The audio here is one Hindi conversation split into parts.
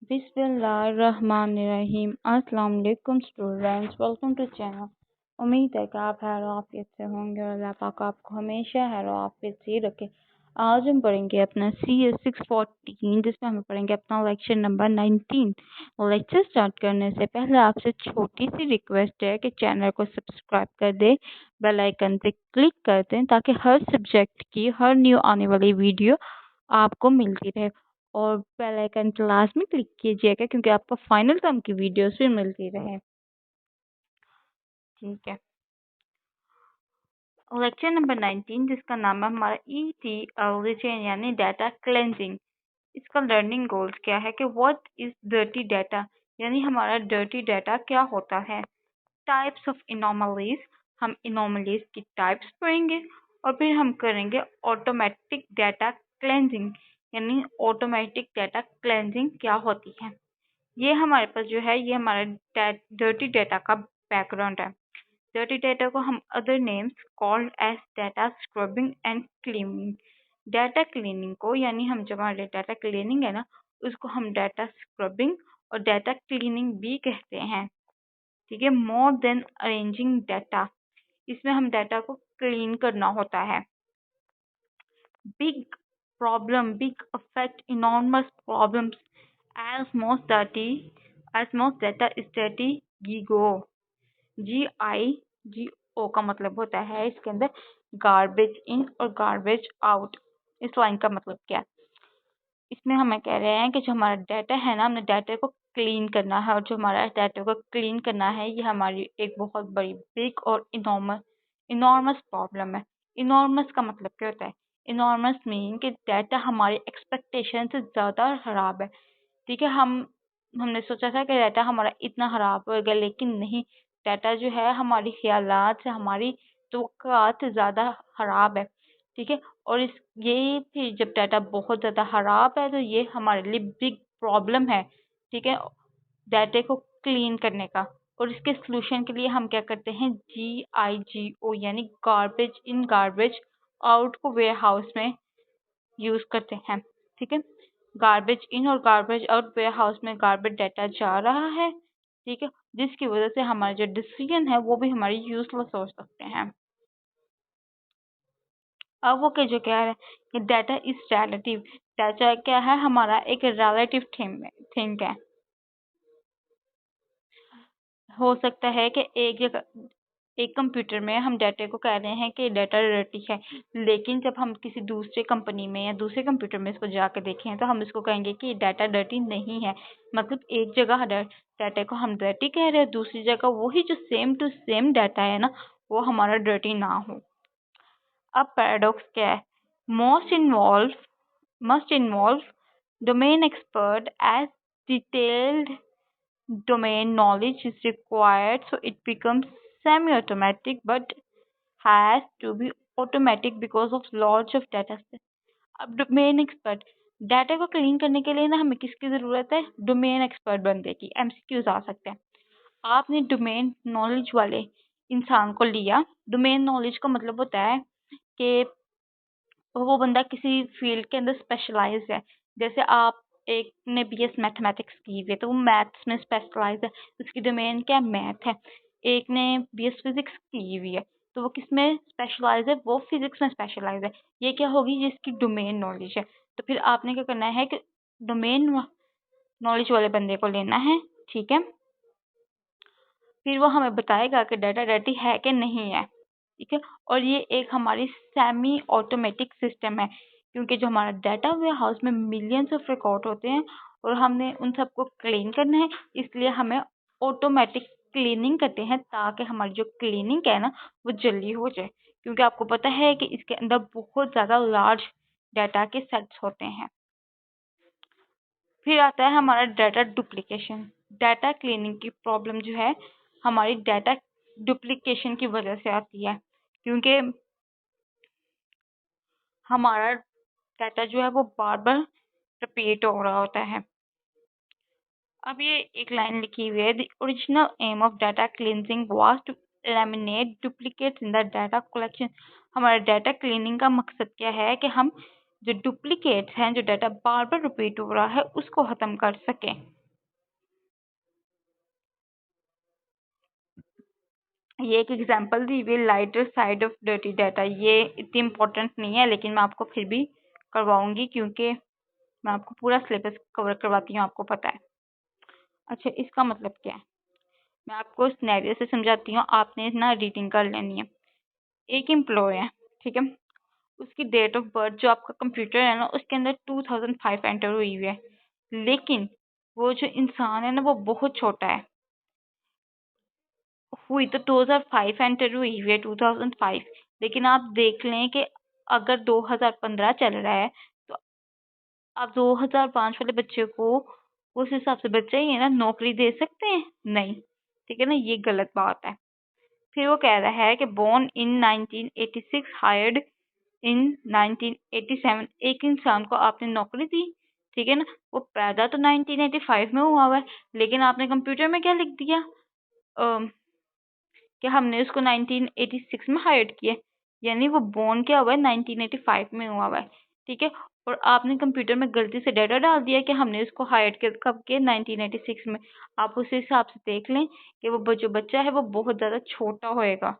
बिस्मिल्लाहिर्रहमानिर्रहीम। अस्सलाम वालेकुम स्टूडेंट्स, वेलकम टू चैनल। उम्मीद है कि आप खैर आफियत से होंगे और अल्लाह पाक आपको हमेशा खैर आफियत से रखे। आज हम पढ़ेंगे अपना CS 614, जिसमें हम पढ़ेंगे अपना लेक्चर नंबर 19। लेक्चर स्टार्ट करने से पहले आपसे छोटी सी रिक्वेस्ट है कि चैनल को सब्सक्राइब कर दें, बेल आइकन पे क्लिक कर दें ताकि हर सब्जेक्ट की हर न्यू आने वाली वीडियो आपको मिलती रहे। और बेल आइकन तो लास्ट में क्लिक कीजिएगा क्योंकि आपको फाइनल टर्म की वीडियोस भी मिलती रहे। ठीक है, लेक्चर नंबर 19 जिसका नाम है हमारा ETL चेन यानी डाटा क्लेंजिंग। इसका लर्निंग गोल्स क्या है कि व्हाट इज डर्टी डाटा, यानी हमारा डर्टी डाटा क्या होता है। टाइप्स ऑफ इनोमलीज, हम इनोमलीज की टाइप्स पढ़ेंगे और फिर हम करेंगे ऑटोमेटिक डाटा क्लेंजिंग, यानी ऑटोमेटिक डाटा क्लेंजिंग क्या होती है। ये हमारे पास जो है ये हमारा डर्टी डाटा का बैकग्राउंड है। डर्टी डाटा को हम other names called as data scrubbing and cleaning. Data cleaning को यानी हम जो हमारे डाटा क्लीनिंग है ना उसको हम डाटा स्क्रबिंग और डाटा क्लीनिंग भी कहते हैं। ठीक है, मोर देन अरेंजिंग डाटा, इसमें हम डाटा को क्लीन करना होता है। Big problem, big affect enormous problems as most data is dirty GIGO का मतलब होता है इसके अंदर गार्बेज इन और गार्बेज आउट। इस लाइन का मतलब क्या है, इसमें हमें कह रहे हैं कि जो हमारा डाटा है ना हमने डाटा को क्लीन करना है और जो हमारा डाटा को क्लीन करना है ये हमारी एक बहुत बड़ी बिग और इनॉर्मस प्रॉब्लम है। इनॉर्मस का मतलब क्या होता है, इनॉर्मस मीन कि डाटा हमारी एक्सपेक्टेशन से ज़्यादा खराब है। ठीक है, हमने सोचा था कि डाटा हमारा इतना खराब होगा लेकिन नहीं, डाटा जो है हमारी ख्यालात से हमारी तवक्कुआत से ज़्यादा खराब है। ठीक है, और ये फिर जब डाटा बहुत ज़्यादा खराब है तो ये हमारे लिए बिग प्रॉब्लम है। ठीक है, डाटे को क्लीन करने का, और इसके सोल्यूशन के लिए हम क्या करते हैं GIGO यानी गार्बेज इन गार्बेज आउट को वेयर हाउस में यूज़ करते हैं। ठीक है, गार्बेज इन और गार्बेज आउट वेयर हाउस में गार्बेज डाटा जा रहा है। ठीक है, जिसकी वजह से हमारे जो डिसीजन है वो भी हमारी यूजलेस हो सकते हैं। अब वो जो कह रहे हैं कि डाटा इज रिलेटिव, डाटा क्या है हमारा एक रिलेटिव थिंग है। हो सकता है कि एक कंप्यूटर में हम डाटा को कह रहे हैं कि डाटा डर्टी है, लेकिन जब हम किसी दूसरे कंपनी में या दूसरे कंप्यूटर में इसको जाकर देखें तो हम इसको कहेंगे कि डाटा डर्टी नहीं है। मतलब एक जगह डाटा को हम डर्टी कह रहे हैं, दूसरी जगह वही जो सेम टू सेम डाटा है ना वो हमारा डर्टी ना हो। अब पैराडॉक्स क्या है, must involve domain expert as detailed domain knowledge is required, so it becomes semi-automatic but has to be automatic because of lots of data set. अब डोमेन एक्सपर्ट, डाटा को क्लीन करने के लिए ना हमें किसकी ज़रूरत है, डोमेन एक्सपर्ट बंदे की। MCQs आ सकते हैं। आपने डोमेन नॉलेज वाले इंसान को लिया, डोमेन नॉलेज का मतलब होता है कि वो बंदा किसी फील्ड के अंदर स्पेशलाइज है। जैसे आप एक ने BS मैथमेटिक्स की हुई है तो वो मैथ्स में स्पेशलाइज है, उसकी डोमेन क्या मैथ है। एक ने BS फिजिक्स की हुई है तो वो किस में स्पेशलाइज है, वो फिजिक्स में स्पेशलाइज है। ये क्या होगी, जिसकी डोमेन नॉलेज है। तो फिर आपने क्या करना है कि डोमेन नॉलेज वाले बंदे को लेना है। ठीक है, फिर वो हमें बताएगा कि डाटा डर्टी है कि नहीं है। ठीक है, और ये एक हमारी सेमी ऑटोमेटिक सिस्टम है क्योंकि जो हमारा डाटा वेयर हाउस में मिलियंस ऑफ रिकॉर्ड होते हैं और हमने उन सबको क्लीन करना है, इसलिए हमें ऑटोमेटिक क्लीनिंग करते हैं ताकि हमारी जो क्लीनिंग है ना वो जल्दी हो जाए, क्योंकि आपको पता है कि इसके अंदर बहुत ज़्यादा लार्ज डाटा के सेट्स होते हैं। फिर आता है हमारा डाटा डुप्लीकेशन। डाटा क्लीनिंग की प्रॉब्लम जो है हमारी डाटा डुप्लीकेशन की वजह से आती है, क्योंकि हमारा डाटा जो है वो बार बार रिपीट हो रहा होता है। अब ये एक लाइन लिखी हुई है, the original aim of data cleansing was to eliminate duplicates in the data collection. हमारा डाटा क्लीनिंग का मकसद क्या है कि हम जो डुप्लीकेट्स हैं, जो डाटा बार बार रिपीट हो रहा है, उसको खत्म कर सकें। ये एक एग्जांपल दी हुई lighter side of dirty data. ये इतनी इम्पोर्टेंट नहीं है, लेकिन मैं आपको फिर भी करवाऊंगी क्योंकि मैं आपको पूरा सिलेबस कवर करवाती हूँ, आपको पता है। अच्छा, इसका मतलब क्या है, मैं आपको सिनेरियो से समझाती हूँ, आपने ना रीडिंग कर लेनी है। एक एम्प्लॉय है, ठीक है, उसकी डेट ऑफ बर्थ जो आपका कंप्यूटर है ना, उसके अंदर 2005 एंटर हुई हुई है, लेकिन वो जो इंसान है ना, वो बहुत छोटा है। हुई तो 2005 एंटर हुई हुई है, 2005, लेकिन आप देख लें कि अगर 2015 चल रहा है, तो आप 2005 वाले बच्चे को उस हिसाब से बच्चे ही है ना नौकरी दे सकते हैं? नहीं, ठीक है ना, ये गलत बात है। फिर वो कह रहा है कि बोर्न इन 1986 हायर्ड इन 1987, एक इंसान को आपने नौकरी दी, ठीक है ना, वो पैदा तो 1985 में हुआ हुआ है, लेकिन आपने कंप्यूटर में क्या लिख दिया कि हमने उसको 1986 में हायर किया, यानी वो बोर्न क्या हुआ है 1985 में हुआ हुआ है, ठीक है। और आपने कंप्यूटर में गलती से डाटा डाल दिया कि हमने उसको हायर किया कब के 1986 में। आप उस हिसाब से देख लें कि वो जो बच्चा है वो बहुत ज़्यादा छोटा होएगा,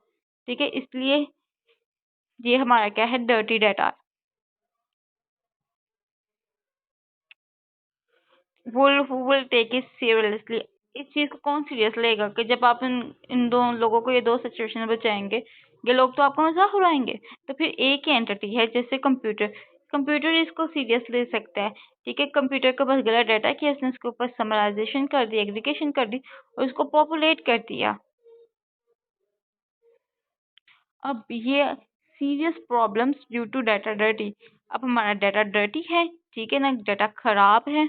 ठीक है, इसलिए ये हमारा क्या है, dirty data. who will take it seriously? इस चीज को कौन सीरियस लेगा कि जब आप इन दो लोगों को, ये दो सिचुएशन में बचाएंगे, ये लोग तो आपको मजाक उड़ाएंगे। तो फिर एक ही एंटिटी है, जैसे कंप्यूटर, कंप्यूटर इसको सीरियस ले सकता है, ठीक है। कंप्यूटर के पास गलत डाटा किया, उसने उसके ऊपर समराइजेशन कर दी, एग्रीगेशन कर दी, और उसको पॉपुलेट कर दिया। अब ये serious problems due to data dirty. अब हमारा डाटा डर्टी है, ठीक है ना, डाटा खराब है।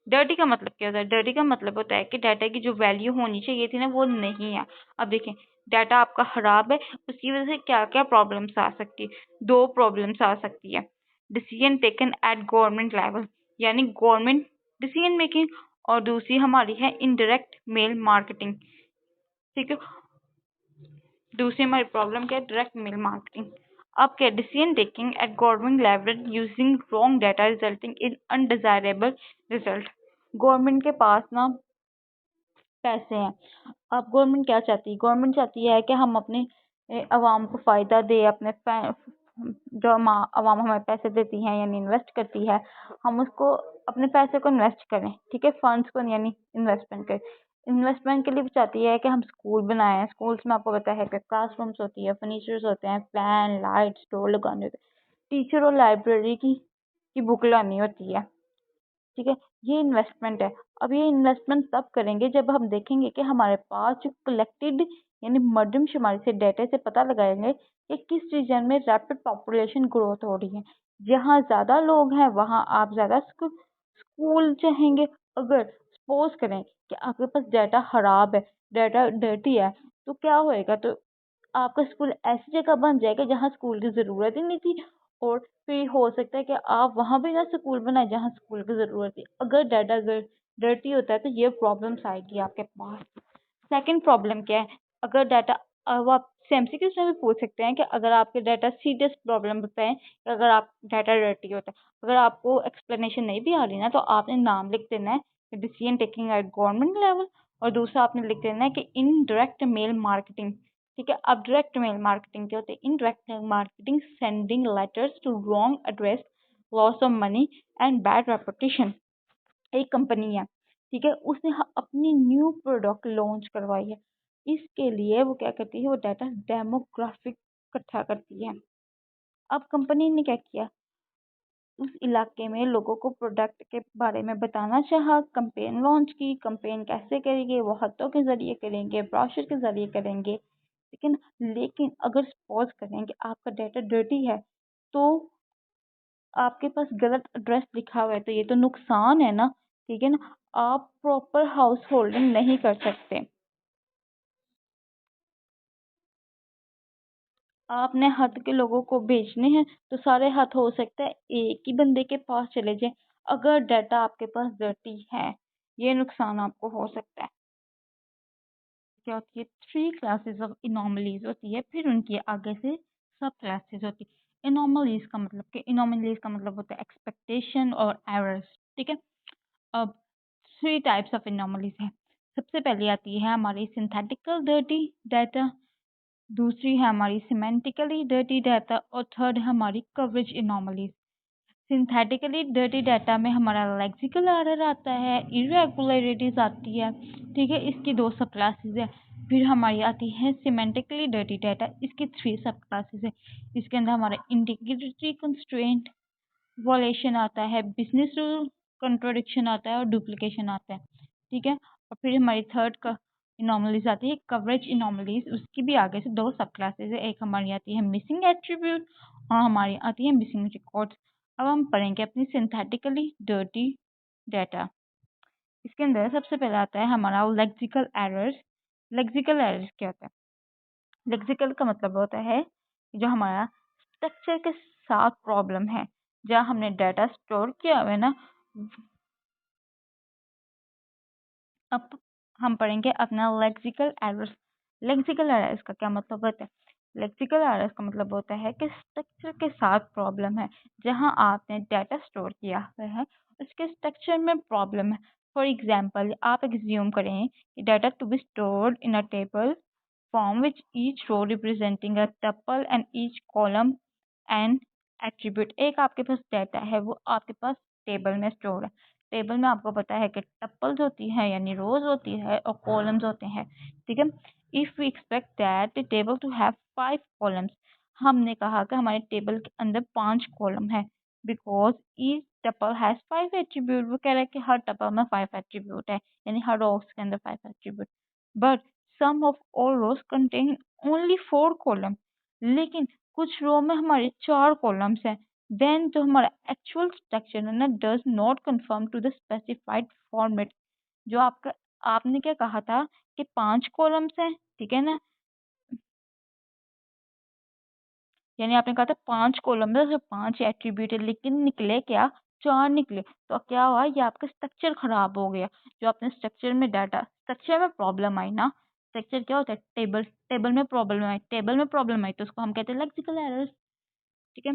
डर्टी का मतलब क्या होता है? डर्टी का मतलब होता है कि डाटा की जो वैल्यू होनी चाहिए थी ना, वो नहीं है। अब देखें, डाटा आपका खराब है, उसकी वजह से क्या क्या प्रॉब्लम्स आ सकती है। दो प्रॉब्लम्स आ सकती है। Decision taken at government level, यानी गवर्नमेंट डिसीजन मेकिंग, और दूसरी हमारी है इनडायरेक्ट मेल मार्केटिंग, ठीक है। दूसरी हमारी प्रॉब्लम क्या है? Direct mail marketing. अब क्या, decision taking at government level using wrong data resulting in undesirable result. Government के पास ना पैसे हैं। अब गवर्नमेंट क्या चाहती है? गवर्नमेंट चाहती है कि हम अपने अवाम को फ़ायदा दे, अपने जो अवाम हमें पैसे देती है यानी इन्वेस्ट करती है, हम उसको अपने पैसे को इन्वेस्ट करें, ठीक है, फंड्स को यानी इन्वेस्टमेंट करें। इन्वेस्टमेंट के लिए भी चाहती है कि हम स्कूल बनाएं। स्कूल्स में आपको पता है कि क्लासरूम्स होती है, फर्नीचर्स होते हैं, फैन, लाइट, स्टोर लगाने होते हैं, टीचर और लाइब्रेरी की बुक लानी होती है, ठीक है। ये इन्वेस्टमेंट है। अब ये इन्वेस्टमेंट तब करेंगे जब हम देखेंगे कि हमारे पास जो कलेक्टेड यानी मर्दमशुमारी से डेटा से पता लगाएंगे कि किस रीजन में रैपिड पॉपुलेशन ग्रोथ हो रही है। जहाँ ज़्यादा लोग हैं वहाँ आप ज़्यादा स्कूल चाहेंगे। अगर सपोज करें कि आपके पास डाटा खराब है, डाटा डर्टी है, तो क्या होएगा? तो आपका स्कूल ऐसी जगह बन जाएगा जहाँ स्कूल की ज़रूरत ही नहीं थी, और फिर हो सकता है कि आप वहाँ भी ना स्कूल बनाए जहाँ स्कूल की ज़रूरत थी। अगर डाटा अगर डर्टी होता है तो ये प्रॉब्लम्स आएगी आपके पास। सेकंड प्रॉब्लम क्या है? अगर डाटा, अब आप एमसीक्यूज में भी पूछ सकते हैं कि अगर आपके डाटा सीरियस प्रॉब्लम बताएं कि अगर आप डाटा डर्टी होता है। अगर आपको एक्सप्लेनेशन नहीं भी आ रही ना, तो आपने नाम लिख देना है decision taking at government level, और दूसरा आपने लिख देना है कि इनडायरेक्ट मेल मार्केटिंग, ठीक है। अब डायरेक्ट मेल मार्केटिंग क्या होती है? Indirect mail marketing sending letters to wrong address, loss of money and bad reputation. एक कंपनी है, ठीक है, उसने अपनी न्यू प्रोडक्ट लॉन्च करवाई है। इसके लिए वो क्या करती है? वो डाटा डेमोग्राफिक इकट्ठा करती है। अब कंपनी ने क्या किया? उस इलाके में लोगों को प्रोडक्ट के बारे में बताना चाहा, कंपेन लॉन्च की। कंपेन कैसे करेंगे? वो हाथों के जरिए करेंगे, ब्रोशर के जरिए करेंगे, लेकिन अगर सपोज करें कि आपका डाटा डर्टी है, तो आपके पास गलत एड्रेस लिखा हुआ है, तो ये तो नुकसान है ना, ठीक है ना। आप प्रॉपर हाउस होल्डिंग नहीं कर सकते। आपने हाथ के लोगों को भेजने हैं, तो सारे हाथ हो सकता है एक ही बंदे के पास चले जाए अगर डाटा आपके पास डर्टी है। ये नुकसान आपको हो सकता है। क्या होती है? 3 क्लासेस ऑफ इनॉमलीज होती है, फिर उनकी आगे से सब क्लासेस होती है। इनोमलीज का मतलब होता है एक्सपेक्टेशन और एरर्स, ठीक है। अब 3 टाइप्स ऑफ इनोमलीज है। सबसे पहले आती है हमारी सिंथेटिकल डर्टी डाटा, दूसरी है हमारी सिमेंटिकली डर्टी डाटा और थर्ड है हमारी कवरेज इनोमलीज। सिंथेटिकली डर्टी डाटा में हमारा लेक्सिकल एरर आता है, इरेगुलरिटीज आती है, ठीक है, इसकी 2 सब क्लासेस है। फिर हमारी आती है सिमेंटिकली डर्टी डाटा, इसकी 3 सब क्लासेस है। इसके अंदर हमारा इंटीग्रिटी कंस्ट्रेंट वॉलेशन आता है, बिजनेस रूल कंट्रोडिक्शन आता है और डुप्लीकेशन आता है, ठीक है। और फिर हमारी थर्ड का इनॉमलीज आती है कवरेज इनॉमलीज, उसकी भी आगे से 2 सब क्लासेस है। एक हमारी आती है मिसिंग एट्रीब्यूट और हमारी आती है मिसिंग रिकॉर्ड्स। अब हम पढ़ेंगे अपनी सिंथेटिकली डर्टी डाटा। इसके अंदर सबसे पहले आता है हमारा लेक्सिकल एरर्स। लेक्सिकल एरर्स क्या होता है? लेक्सिकल का मतलब होता है जो हमारा स्ट्रक्चर के साथ प्रॉब्लम है, जहाँ हमने डाटा स्टोर किया हुआ है ना। अब हम पढ़ेंगे अपना लेक्सिकल एरर्स। लेक्सिकल एरर्स का क्या मतलब होता है? लेक्सिकल एरर्स का मतलब होता है कि स्ट्रक्चर के साथ प्रॉब्लम है, जहाँ आपने डाटा स्टोर किया हुआ है उसके स्ट्रक्चर में प्रॉब्लम है। फॉर एग्जाम्पल, आप एग्ज्यूम करें कि data to be stored in a table form which each row representing a tuple and each column an attribute। एक आपके पास डाटा है, वो आपके पास टेबल में स्टोर है। टेबल में आपको पता है कि टप्पल्स होती है यानी रोज होती है और कॉलम्स होते हैं, ठीक है। If we expect that the table to have 5 columns, हमने कहा कि हमारे टेबल के अंदर 5 कॉलम है, because each tuple has 5 attribute. वो कह रहा है कि हर टपल में 5 एट्रीब्यूट है, यानी हर रोज के अंदर 5 attribute. But sum of all rows contain only 4 column, लेकिन कुछ रो में हमारे 4 कॉलम्स हैं। देन जो हमारा एक्चुअल स्ट्रक्चर है ना does not conform to the specified format. जो आपका आपने क्या कहा था कि 5 कॉलम्स हैं, ठीक है ना, यानी आपने कहा था 5 कॉलम है, 5 एट्रीब्यूट है, लेकिन निकले क्या? 4 निकले। तो क्या हुआ? ये आपका स्ट्रक्चर खराब हो गया। जो आपने स्ट्रक्चर में डाटा, स्ट्रक्चर में प्रॉब्लम आई ना। स्ट्रक्चर क्या होता है? टेबल। टेबल में प्रॉब्लम आई, टेबल में प्रॉब्लम आई तो उसको हम कहते हैं लेक्सिकल एरर्स, ठीक है।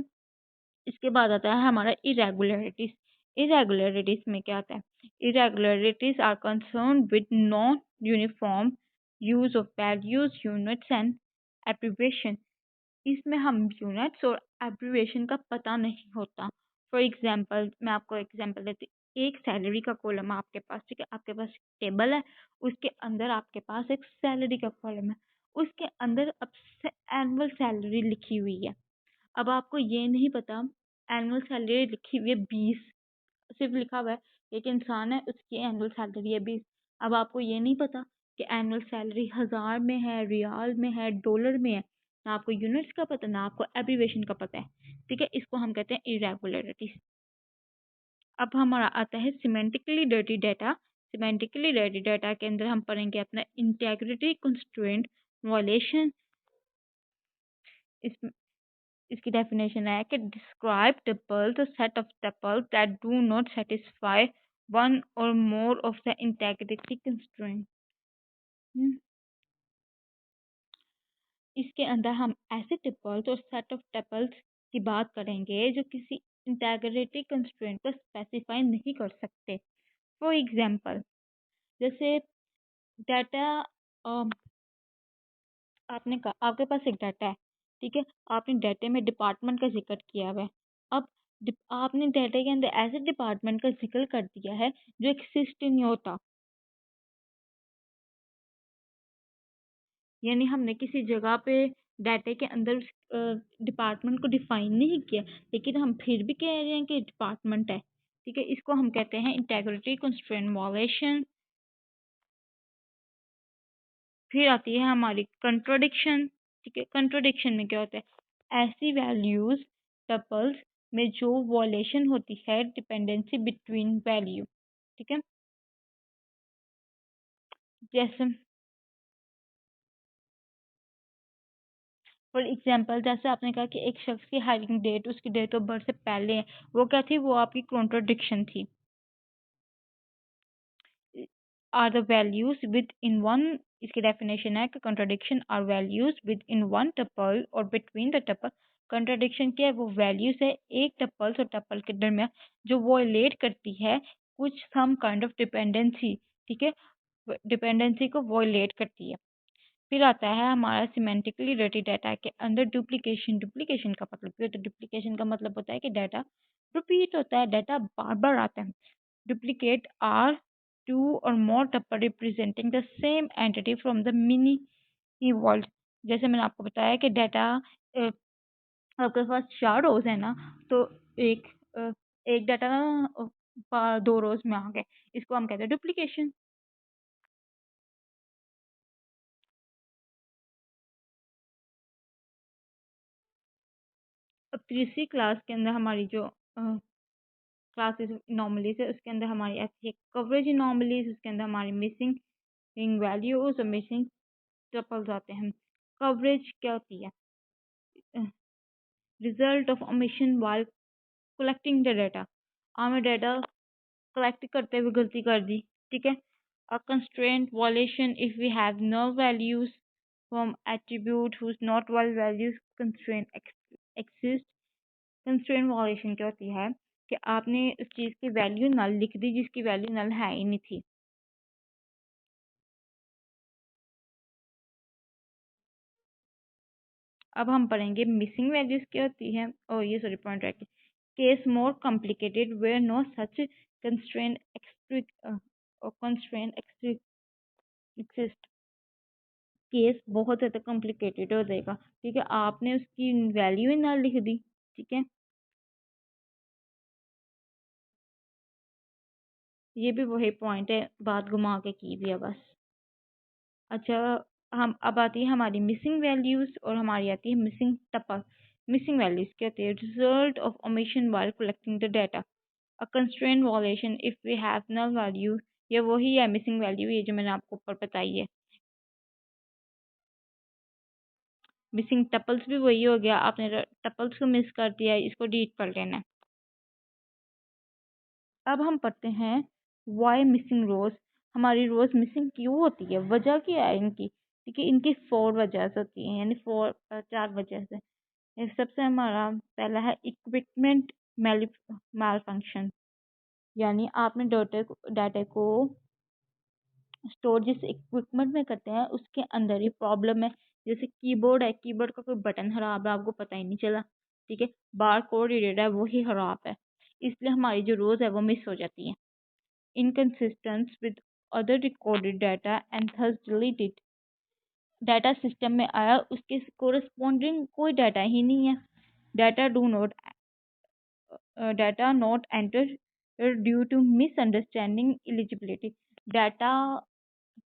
इसके बाद आता है हमारा इरेगुलरिटीज। इरेगुलरिटीज में क्या आता है? Irregularities are concern with non uniform use of values, units and abbreviation. इसमें हम यूनिट्स और एब्रिविएशन का पता नहीं होता। फॉर एग्जांपल, मैं आपको एग्जांपल देती हूँ। एक सैलरी का कॉलम है आपके पास, ठीक है। आपके पास टेबल है, उसके अंदर आपके पास एक सैलरी का कॉलम है, उसके अंदर अब एनुअल सैलरी लिखी हुई है। अब आपको ये नहीं पता एनुअल सैलरी लिखी हुई है 20, सिर्फ लिखा हुआ है एक इंसान है उसकी एनुअल सैलरी है 20। अब आपको ये नहीं पता कि एनुअल सैलरी 1000 में है, रियाल में है, डॉलर में है। ना आपको यूनिट्स का पता, ना आपको एब्रीवेशन का पता है, ठीक है। इसको हम कहते हैं इरेगुलरिटीज। अब हमारा आता है semantically dirty data. Semantically dirty data के अंदर हम पढ़ेंगे अपना इंटेग्रिटी कंस्ट्रेंट वायलेशन। इस इसकी डेफिनेशन है कि describe tuples, set of tuples that do not satisfy one और more of the integrity constraint. इसके अंदर हम ऐसे टपल्स और सेट ऑफ टपल्स की बात करेंगे जो किसी इंटेग्रिटी कंस्ट्रेंट को स्पेसिफाई नहीं कर सकते। फॉर एग्जांपल, जैसे डाटा, आपने कहा आपके पास एक डाटा है, ठीक है। आपने डाटे में डिपार्टमेंट का जिक्र किया हुआ है। अब आपने डाटे के अंदर ऐसे डिपार्टमेंट का जिक्र कर दिया है जो एक्सिस्ट ही नहीं होता, यानी हमने किसी जगह पे डाटे के अंदर डिपार्टमेंट को डिफाइन नहीं किया, लेकिन हम फिर भी कह रहे हैं कि डिपार्टमेंट है, ठीक है। इसको हम कहते हैं इंटेग्रिटी कंस्ट्रेंट वायलेशन। फिर आती है हमारी कंट्रोडिक्शन, ठीक है। कंट्रोडिक्शन में क्या होता है? ऐसी वैल्यूज टपल्स में जो वॉलेशन होती है डिपेंडेंसी बिटवीन वैल्यू, ठीक है। जैसे फॉर एग्जांपल, जैसे आपने कहा कि एक शख्स की हायरिंग डेट उसकी डेट ऑफ बर्थ से पहले है, वो क्या थी? वो आपकी कॉन्ट्रोडिक्शन थी। Are the values within one, इसकी डेफिनेशन है कि contradiction are values within one tuple और बिटवीन द टपल कंट्राडिक्शन क्या है? वो वैल्यूज है एक टपल्स और टपल के दरमियान जो वॉयलेट करती है कुछ सम काइंड ऑफ डिपेंडेंसी, ठीक है, डिपेंडेंसी को वॉयलेट करती है। फिर आता है हमारा सिमेंटिकली रेडी डाटा के अंदर डुप्लीकेशन। डुप्लीकेशन का मतलब क्या होता है? डुप्लीकेशन का मतलब होता है कि डाटा रिपीट होता है, डाटा बार बार आता है। डुप्लीकेट आर टू और more tuples representing the same entity from the mini world. जैसे मैंने आपको बताया कि डाटा आपके पास 4 रोज है ना, तो एक एक डाटा ना 2 रोज में आ गए, इसको हम कहते हैं डुप्लीकेशन। अब तीसरी क्लास के अंदर हमारी जो क्लासेस नॉर्मलीज है उसके अंदर हमारी आती है कवरेज नॉर्मलीज, उसके अंदर हमारी मिसिंग वैल्यूज और मिसिंग टपल्स आते हैं। कवरेज क्या होती है? Result of omission while collecting the data. हमें डाटा कलेक्ट करते हुए गलती कर दी, ठीक है। A constraint violation if we have null values from attribute whose not val values constraint exist। Constraint violation क्या होती है कि आपने उस चीज़ की वैल्यू नल लिख दी जिसकी वैल्यू नल है ही नहीं थी। अब हम पढ़ेंगे मिसिंग वैल्यूज क्या होती है, और ये सॉरी पॉइंट रख case more complicated where no such constraint constraint exist. Case बहुत ज़्यादा कॉम्प्लिकेटेड हो जाएगा, ठीक है, आपने उसकी वैल्यू ही नल लिख दी, ठीक है। ये भी वही पॉइंट है, बात घुमा के की दिया बस। अच्छा, हम अब आती है हमारी मिसिंग वैल्यूज और हमारी आती है मिसिंग टपल। मिसिंग वैल्यूज क्या होती है? Result of omission while collecting the data. A constraint violation if we have null value. ये वही है मिसिंग वैल्यू, ये जो मैंने आपको ऊपर बताई है। मिसिंग टपल्स भी वही हो गया, आपने टपल्स को मिस कर दिया है, इसको डिलीट कर लेना है। अब हम पढ़ते हैं वाई मिसिंग रोज। हमारी रोज मिसिंग क्यों होती है, वजह क्या है इनकी? ठीक है, इनकी 4 वजह होती हैं, यानी 4 4 वजह से। सबसे हमारा पहला है इक्विपमेंट माल फंक्शन, यानी आपने डाटा को स्टोर जिस इक्विपमेंट में करते हैं उसके अंदर ही प्रॉब्लम है। जैसे कीबोर्ड है, कीबोर्ड का कोई बटन खराब है, आपको पता ही नहीं चला, ठीक है। बार कोड रीडर है, वही खराब है, इसलिए हमारी जो रोज है वो मिस हो जाती है। Inconsistence with other recorded data and thus deleted. Data system में आया, उसके कोरस्पॉन्डिंग कोई डाटा ही नहीं है। Data do not data not enter due to misunderstanding eligibility. Data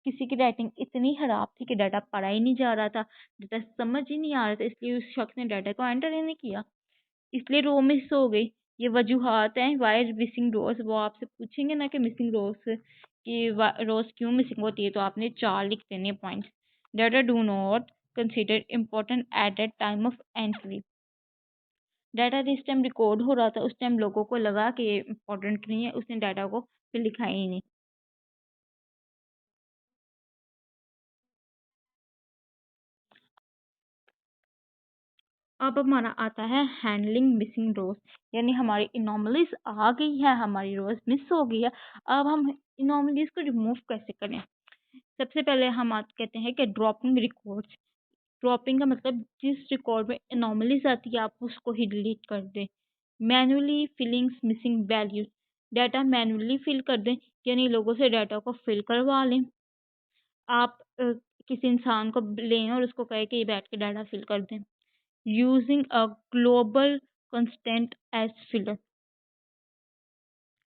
किसी की राइटिंग इतनी खराब थी कि डाटा पढ़ा ही नहीं जा रहा था, डाटा समझ ही नहीं आ रहा था, इसलिए उस शख्स ने डाटा को एंटर ही नहीं किया, इसलिए रो मिस हो गई। ये वजूहात हैं वाई मिसिंग रोज। वो आपसे पूछेंगे ना कि मिसिंग रोज की रोज क्यों मिसिंग होती है, तो आपने 4 लिख देने points. Data do not consider important at the time of entry. Data जिस टाइम रिकॉर्ड हो रहा था उस टाइम लोगों को लगा कि ये इम्पोर्टेंट नहीं है, उसने डाटा को फिर लिखा ही नहीं। अब हमारा आता है हैंडलिंग मिसिंग रोज, यानी हमारी इनॉमलीज आ गई है, हमारी रोज मिस हो गई है, अब हम इनॉमलीज को रिमूव कैसे करें? सबसे पहले हम कहते हैं कि ड्रॉपिंग रिकॉर्ड्स। ड्रॉपिंग का मतलब जिस रिकॉर्ड में इनॉमलीज आती है आप उसको ही डिलीट कर दें। Manually fillings missing values. Data manually fill कर दें, यानी लोगों से डाटा को फिल करवा लें। आप किसी इंसान को लें और उसको कहें कि ये बैठ के डाटा फिल कर दें। Using a global constant as filler.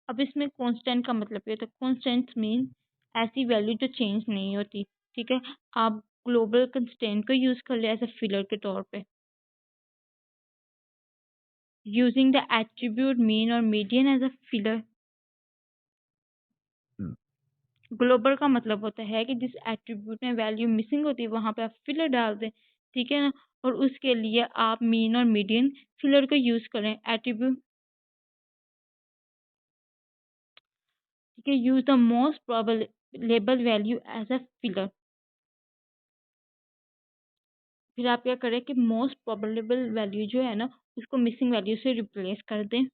अब इसमें कांस्टेंट का मतलब ये होता है, कांस्टेंट मीन ऐसी वैल्यू जो चेंज नहीं होती, ठीक है। आप ग्लोबल कांस्टेंट को यूज कर ले एज अ फिलर के तौर पे। यूजिंग द एट्रीब्यूट मीन और median as a filler. Global का मतलब होता है कि जिस एट्रीब्यूट में वैल्यू मिसिंग होती है वहां पे आप फिलर डाल दें, ठीक है ना। और उसके लिए आप मीन और मीडियन फिलर को यूज करें एट्रीब्यूट, ठीक है। Use the most probable value as a filler. फिर आप क्या करें कि मोस्ट प्रोबेबल वैल्यू जो है ना उसको मिसिंग वैल्यू से रिप्लेस कर दें।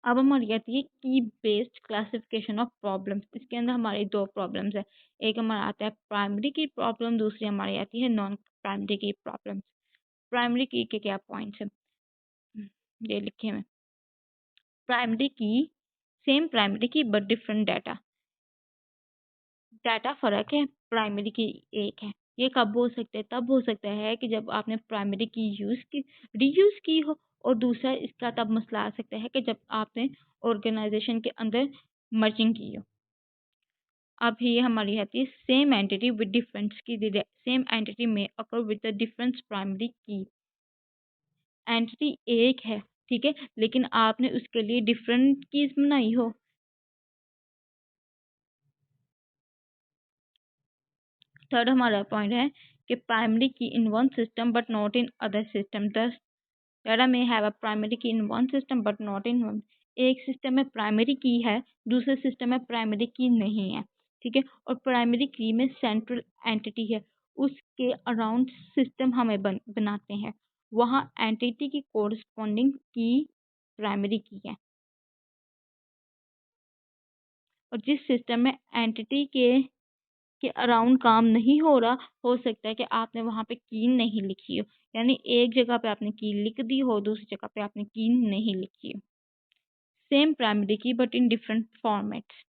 अब हमारी आती है की बेस्ड क्लासिफिकेशन ऑफ प्रॉब्लम्स। इसके अंदर हमारी दो प्रॉब्लम्स है, एक हमारा आता है प्राइमरी की प्रॉब्लम, दूसरी हमारी आती है नॉन प्राइमरी की प्रॉब्लम। प्राइमरी की के क्या पॉइंट्स है ये लिखे हैं। प्राइमरी की सेम प्राइमरी की बट डिफरेंट डाटा, डाटा फर्क है, प्राइमरी की एक है। ये कब हो सकता है? तब हो सकता है कि जब आपने प्राइमरी की यूज की रीयूज की हो, और दूसरा इसका तब मसला आ सकता है कि जब आपने ऑर्गेनाइजेशन के अंदर मर्जिंग की हो। अब ये हमारी आती है सेम एंटिटी विद डिफरेंस की, सेम एंटिटी में occur with the difference primary की। एंटिटी एक है, ठीक है, लेकिन आपने उसके लिए डिफरेंट कीज बनाई हो। थर्ड हमारा पॉइंट है कि प्राइमरी की in one system but not in other system. दस डाटा में हैव अ प्राइमरी की in one system but not in one. एक सिस्टम में प्राइमरी की है, दूसरे सिस्टम में प्राइमरी की नहीं है, ठीक है। और प्राइमरी की में सेंट्रल एंटिटी है, उसके अराउंड सिस्टम हमें बनाते हैं, वहाँ एंटिटी की कोरस्पॉन्डिंग की प्राइमरी की है। और जिस सिस्टम में एंटिटी के अराउंड काम नहीं हो रहा, हो सकता है कि आपने वहाँ पे की नहीं लिखी हो, यानी एक जगह पे आपने की लिख दी हो, दूसरी जगह पे आपने की नहीं लिखी हो। सेम प्राइमरी की but in different formats.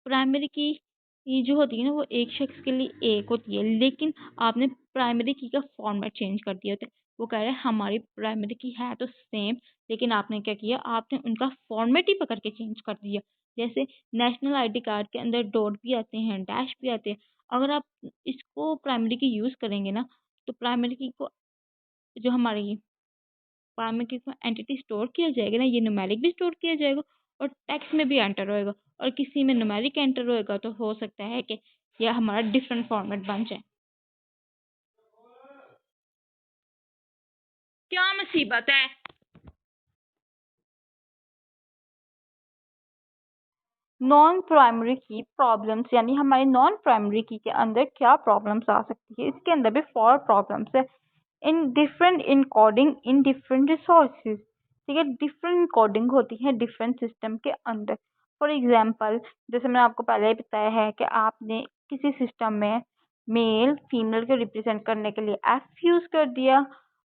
Primary की ये जो होती है ना वो एक शख्स के लिए एक होती है, लेकिन आपने प्राइमरी की का फॉर्मेट चेंज कर दिया होता है। वो कह रहे हैं हमारी प्राइमरी की है तो सेम, लेकिन आपने क्या किया, आपने उनका फॉर्मेट ही पकड़ के चेंज कर दिया। जैसे नेशनल आईडी कार्ड के अंदर डॉट भी आते हैं, डैश भी आते हैं। अगर आप इसको प्राइमरी की यूज़ करेंगे ना, तो प्राइमरी की को जो हमारी प्राइमरी की को एंटिटी स्टोर किया जाएगा ना, ये न्यूमेरिक भी स्टोर किया जाएगा और टेक्स्ट में भी एंटर होएगा। और किसी में न्यूमेरिक एंटर होएगा तो हो सकता है कि यह हमारा डिफरेंट फॉर्मेट बन जाए। क्या मुसीबत है? नॉन प्राइमरी की प्रॉब्लम्स, यानी हमारी नॉन प्राइमरी की के अंदर क्या प्रॉब्लम्स आ सकती है? इसके अंदर भी 4 प्रॉब्लम्स है। In different encoding in different resources, ठीक है, डिफरेंट इनकोडिंग होती है डिफरेंट सिस्टम के अंदर। फॉर एग्जांपल, जैसे मैंने आपको पहले ही बताया है कि आपने किसी सिस्टम में मेल फीमेल को रिप्रेजेंट करने के लिए एफ यूज़ कर दिया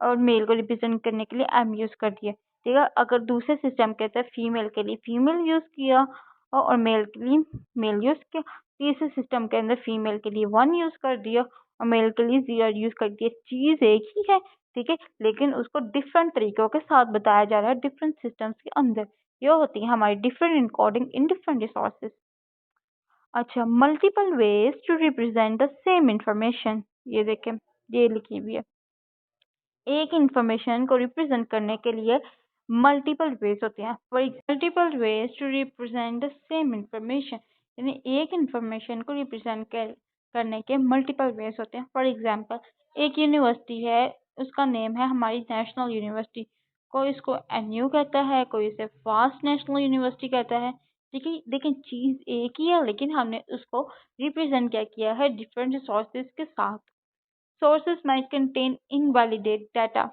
और मेल को रिप्रेजेंट करने के लिए एम यूज़ कर दिया, ठीक है। अगर दूसरे सिस्टम के अंदर फीमेल के लिए फीमेल यूज़ किया और मेल के लिए मेल यूज़ किया, तीसरे सिस्टम के अंदर फीमेल के लिए 1 यूज़ कर दिया और मेल के लिए 0 यूज़ कर दिया। चीज़ एक ही है, ठीक है, लेकिन उसको डिफरेंट तरीकों के साथ बताया जा रहा है डिफरेंट सिस्टम्स के अंदर। ये होती है हमारी different encoding in different resources. अच्छा, multiple ways to represent the same information. ये देखें, ये लिखी हुई है। एक इंफॉर्मेशन को रिप्रेजेंट करने के लिए मल्टीपल वेज होते हैं। For multiple ways to represent the same information, यानी एक इंफॉर्मेशन को रिप्रेजेंट करने के मल्टीपल वेज होते हैं। फॉर एग्जांपल, एक यूनिवर्सिटी है, उसका नेम है हमारी नेशनल यूनिवर्सिटी। कोई इसको एनयू कहता है, कोई इसे फास्ट नेशनल यूनिवर्सिटी कहता है, ठीक है, लेकिन चीज़ एक ही है, लेकिन हमने उसको रिप्रेजेंट क्या किया है डिफरेंट रिसोर्सेज के साथ। Sources might contain invalidate data।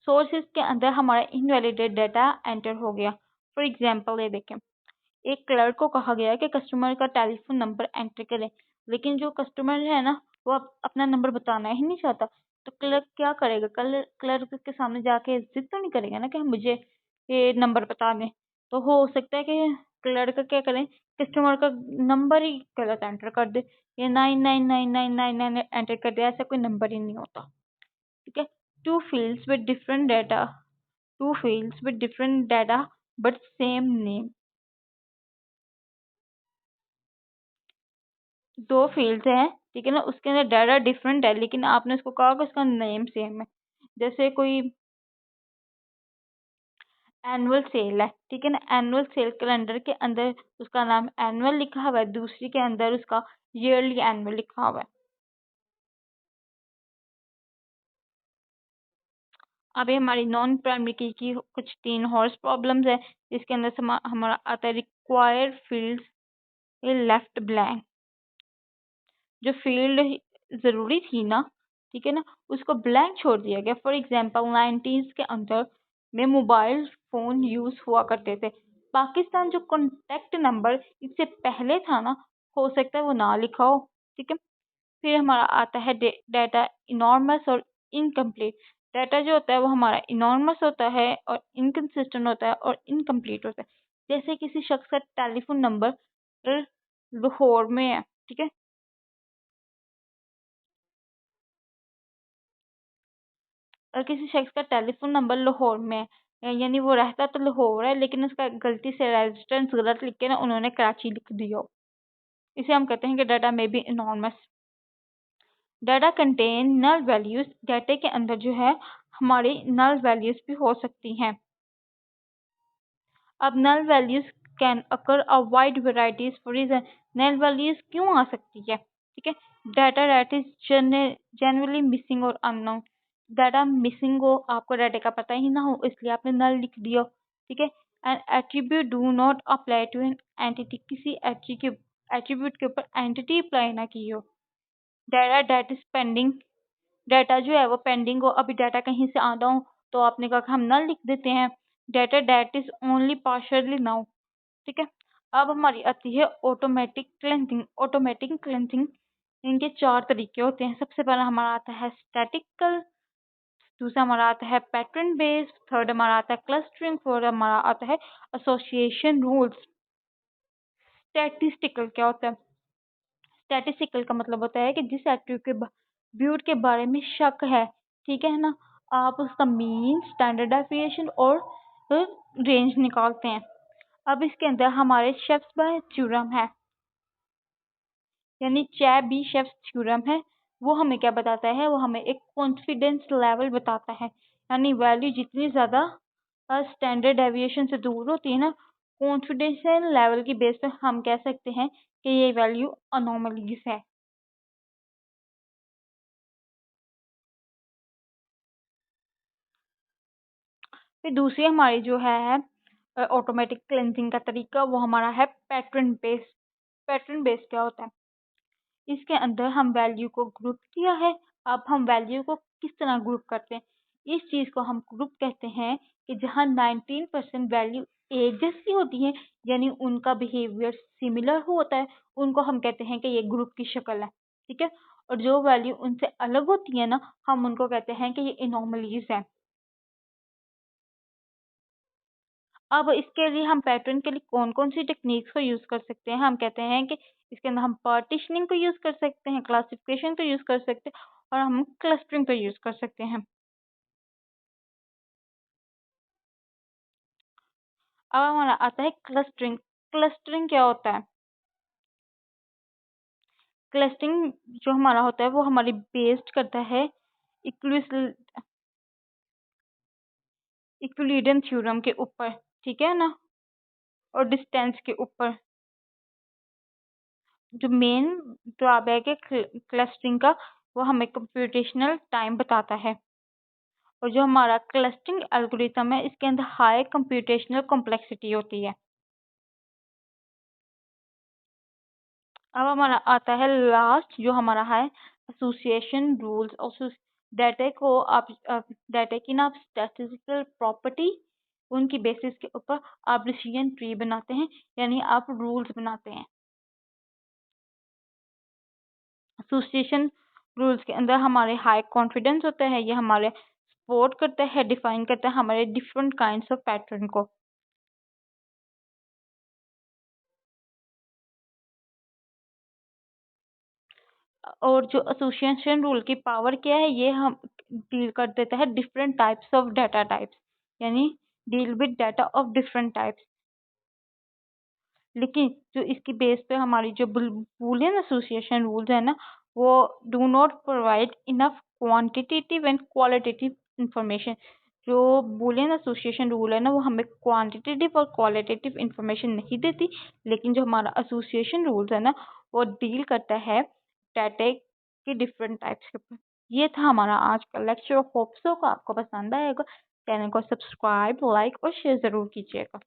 Sources के अंदर हमारा इनवैलिडेट डाटा एंटर हो गया। फॉर एग्जांपल, ये देखें, एक क्लर्क को कहा गया कि कस्टमर का टेलीफोन नंबर एंटर करें, लेकिन जो कस्टमर है ना वो अपना नंबर बताना ही नहीं चाहता। तो क्लर्क क्या करेगा? क्लर्क के सामने जाके जिद तो नहीं करेगा ना कि मुझे ये नंबर बता दें। तो हो सकता है कि क्लर्क क्या करें, कस्टमर का नंबर ही गलत एंटर कर दे, ये 999999 एंटर कर दे। ऐसा कोई नंबर ही नहीं होता, ठीक है। Two fields with different data, two fields with different data but same name. दो फील्ड्स हैं, ठीक है ना, उसके अंदर डाटा डिफरेंट है, लेकिन आपने उसको कहा कि उसका नेम सेम है। जैसे कोई एनुअल सेल है, ठीक है ना, एनुअल सेल कैलेंडर के अंदर उसका नाम एनुअल लिखा हुआ है, दूसरी के अंदर उसका ईयरली एनुअल लिखा हुआ है। अभी हमारी नॉन प्राइमरी की कुछ 3 हॉर्स प्रॉब्लम्स है, जिसके अंदर हमारा आता है रिक्वायर्ड फील्ड्स लेफ्ट ब्लैंक। जो फील्ड ज़रूरी थी ना, ठीक है ना, उसको ब्लैंक छोड़ दिया गया। फॉर एग्जांपल 90s के अंदर में मोबाइल फ़ोन यूज़ हुआ करते थे। पाकिस्तान जो कॉन्टैक्ट नंबर इससे पहले था ना, हो सकता है वो ना लिखा हो, ठीक है। फिर हमारा आता है डाटा इनॉर्मस और इनकम्प्लीट। डाटा जो होता है वो हमारा इनॉर्मस होता है और इनकंसिस्टेंट होता है और इनकम्प्लीट होता है। जैसे किसी शख्स का टेलीफोन नंबर लाहौर में है, ठीक है, और किसी शख्स का टेलीफोन नंबर लाहौर में है, यानी वो रहता तो लाहौर है लेकिन उसका गलती से रेजिडेंस गलत लिख के ना उन्होंने कराची लिख दिया हो। इसे हम कहते हैं कि डाटा में be enormous. Data contain null values. Data के अंदर जो है हमारी नल वैल्यूज भी हो सकती हैं। अब null values can occur a wide varieties for reason. Null values क्यों आ सकती है, ठीक है। Data that is generally missing और अननोन। डाटा मिसिंग हो, आपको डाटा का पता ही ना हो, इसलिए आपने नल लिख दिया, ठीक है। And attribute do not apply to an entity. किसी एट्रीब्यूट के ऊपर एंटिटी अप्लाई ना की हो। Data that is pending. Data जो है वो पेंडिंग हो, अभी डाटा कहीं से आना हो तो आपने कहा कि हम नल लिख देते हैं। Data that is only partially now, ठीक है। अब हमारी आती है ऑटोमेटिक क्लेंसिंग। ऑटोमेटिक क्लेंसिंग इनके चार तरीके होते हैं। सबसे पहला हमारा आता है स्टैटिकल, दूसरा हमारा आता है पैटर्न बेस्ड, थर्ड हमारा आता है क्लस्टरिंग, फोर्थ हमारा आता है एसोसिएशन रूल्स। स्टैटिस्टिकल क्या होता है? स्टैटिस्टिकल का मतलब होता है कि जिस एट्रीब्यूट के बारे में शक है, ठीक है ना, आप उसका मीन, स्टैंडर्ड डेविएशन और रेंज निकालते हैं। अब इसके अंदर हमारे शेफ्स बाय थ्योरम है, यानी चैबी शेफ्स थ्योरम है। वो हमें क्या बताता है? वो हमें एक कॉन्फिडेंस लेवल बताता है, यानी वैल्यू जितनी ज़्यादा स्टैंडर्ड डेविएशन से दूर होती है ना, कॉन्फिडेंस लेवल की बेस पे हम कह सकते हैं कि ये वैल्यू अनोमलीज है। फिर दूसरी हमारी जो है ऑटोमेटिक क्लेंजिंग का तरीका, वो हमारा है पैटर्न बेस। पैटर्न बेस क्या होता है? इसके अंदर हम वैल्यू को ग्रुप किया है। अब हम वैल्यू को किस तरह ग्रुप करते हैं? इस चीज़ को हम ग्रुप कहते हैं कि जहाँ 19% वैल्यू एक जैसी होती है, यानी उनका बिहेवियर सिमिलर होता है, उनको हम कहते हैं कि ये ग्रुप की शक्ल है, ठीक है। और जो वैल्यू उनसे अलग होती है ना, हम उनको कहते हैं कि ये इनॉमलीज है। अब इसके लिए हम पैटर्न के लिए कौन कौन सी टेक्निक्स को यूज़ कर सकते हैं? हम कहते हैं कि इसके अंदर हम पार्टीशनिंग को यूज़ कर सकते हैं, क्लासिफिकेशन को यूज़ कर सकते हैं और हम क्लस्टरिंग को यूज़ कर सकते हैं। अब हमारा आता है क्लस्टरिंग। क्लस्टरिंग क्या होता है? क्लस्टरिंग जो हमारा होता है वो हमारी बेस्ड करता है इक्विलिब्रियम थ्योरम के ऊपर, ठीक है ना, और डिस्टेंस के ऊपर। जो मेन ड्रॉबैक है क्लस्टरिंग का, वो हमें कंप्यूटेशनल टाइम बताता है। और जो हमारा क्लस्टरिंग एल्गोरिथम है, इसके अंदर हाई कंप्यूटेशनल कॉम्प्लेक्सिटी होती है। अब हमारा आता है लास्ट जो हमारा है एसोसिएशन रूल्स। और डाटा को आप डाटा की ना आप स्टैटिस्टिकल प्रॉपर्टी, उनकी बेसिस के ऊपर आप डिसीजन ट्री बनाते हैं, यानी आप रूल्स बनाते हैं। एसोसिएशन रूल्स के अंदर हमारे हाई कॉन्फिडेंस होता है, ये हमारे सपोर्ट करता है, डिफाइन करता है हमारे डिफरेंट काइंड्स ऑफ पैटर्न को। और जो एसोसिएशन रूल की पावर क्या है, ये हम डील कर देता है different types of data types, यानी deal with data of different types. लेकिन जो इसकी बेस पे हमारी जो बूलियन एसोसिएशन रूल्स है ना, वो do not provide enough quantitative and qualitative information. जो बूलियन एसोसिएशन रूल है ना, वो हमें क्वांटिटेटिव और क्वालिटेटिव इंफॉर्मेशन नहीं देती, लेकिन जो हमारा एसोसिएशन रूल्स है ना, वो डील करता है डाटा के डिफरेंट टाइप्स के ऊपर। ये था हमारा आज का लेक्चर। होप सो को आपको पसंद आएगा। चैनल को सब्सक्राइब, लाइक और शेयर ज़रूर कीजिएगा।